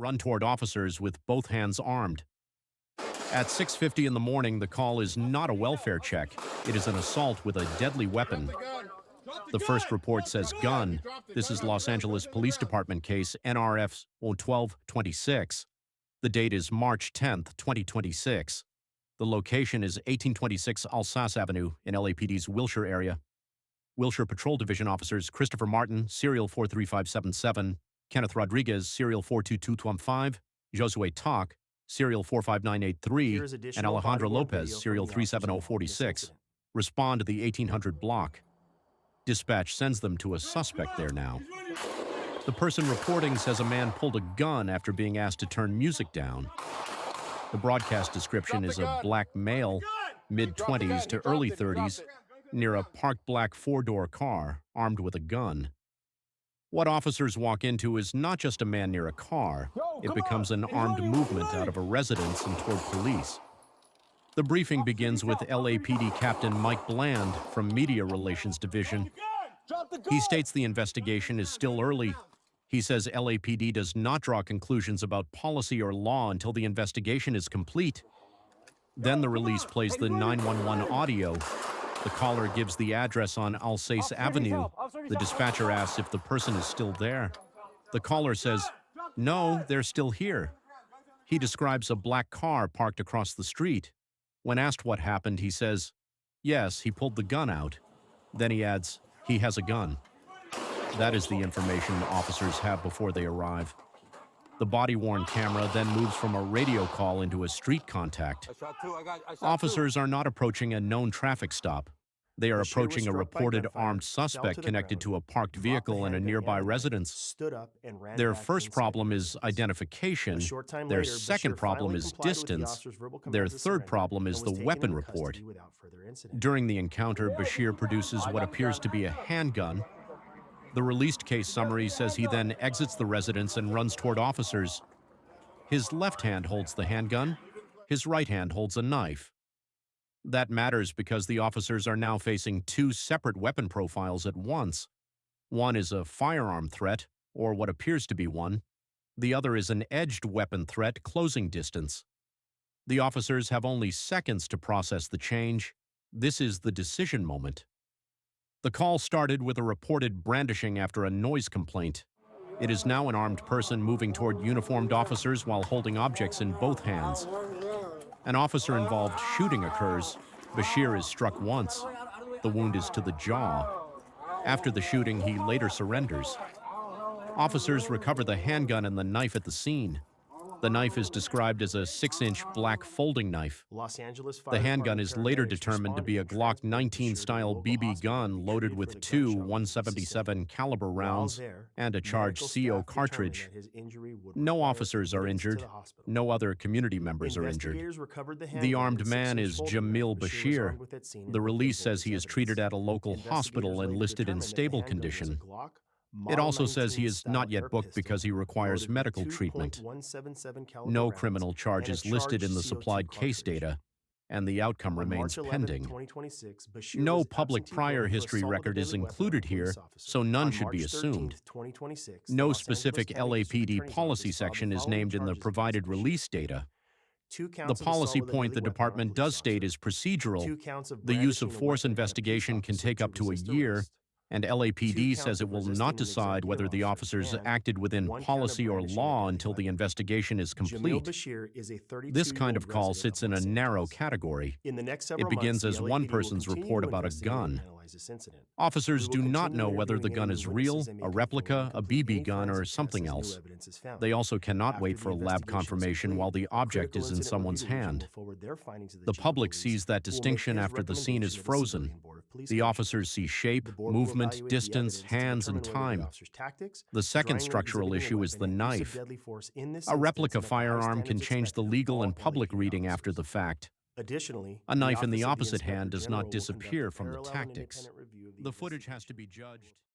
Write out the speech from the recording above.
run toward officers with both hands armed. At 6:50 in the morning, the call is not a welfare check. It is an assault with a deadly weapon. The first report says gun. This is Los Angeles Police Department case NRF 01226. The date is March 10th, 2026. The location is 1826 Alsace Avenue in LAPD's Wilshire Area. Wilshire Patrol Division officers Christopher Martin, serial 43577, Kenneth Rodriguez, serial 42215, Josue Talk, serial 45983, and Alejandro Lopez, serial 37046, respond to the 1800 block. Dispatch sends them to a suspect there now. The person reporting says a man pulled a gun after being asked to turn music down. The broadcast description is a black male, mid-20s to early 30s, near a parked black four-door car, armed with a gun. What officers walk into is not just a man near a car. It becomes an armed movement out of a residence and toward police. The briefing begins with LAPD Captain Mike Bland from Media Relations Division. He states the investigation is still early. He says LAPD does not draw conclusions about policy or law until the investigation is complete. Then the release plays the 911 audio. The caller gives the address on Alsace Avenue. The dispatcher asks if the person is still there. The caller says, "No, they're still here." He describes a black car parked across the street. When asked what happened, he says, "Yes, he pulled the gun out." Then he adds, "He has a gun." That is the information officers have before they arrive. The body-worn camera then moves from a radio call into a street contact. Officers are not approaching a known traffic stop. They are approaching a reported armed suspect connected to a parked vehicle in a nearby residence. Their first problem is identification. Their second problem is distance. Their third problem is the weapon report. During the encounter, Bashir produces what appears to be a handgun. The released case summary says he then exits the residence and runs toward officers. His left hand holds the handgun. His right hand holds a knife. That matters because the officers are now facing two separate weapon profiles at once. One is a firearm threat, or what appears to be one. The other is an edged weapon threat closing distance. The officers have only seconds to process the change. This is the decision moment. The call started with a reported brandishing after a noise complaint. It is now an armed person moving toward uniformed officers while holding objects in both hands. An officer-involved shooting occurs. Bashir is struck once. The wound is to the jaw. After the shooting, he later surrenders. Officers recover the handgun and the knife at the scene. The knife is described as a 6-inch black folding knife. The handgun is later determined to be a Glock 19-style BB gun loaded with two .177 caliber rounds and a charged CO cartridge. No officers are injured. No other community members are injured. The armed man is Jamil Bashir. The release says he is treated at a local hospital and listed in stable condition. It also says he is not yet booked because he requires medical treatment. No criminal charges listed in the supplied case data, and the outcome remains pending. No public prior history record is included here, so none should be assumed. No specific LAPD policy section is named in the provided release data. The policy point the department does state is procedural. The use of force investigation can take up to a year, and LAPD says it will not decide whether the officers acted within policy or law until the investigation is complete. This kind of call sits in a narrow category. It begins as one person's report about a gun. Officers do not know whether the gun is real, a replica, a BB gun, or something else. They also cannot wait for a lab confirmation while the object is in someone's hand. The public sees that distinction after the scene is frozen. The officers see shape, movement, distance, hands, and time. The second structural issue is the knife. A replica firearm can change the legal and public reading after the fact. A knife in the opposite hand does not disappear from the tactics. The footage has to be judged.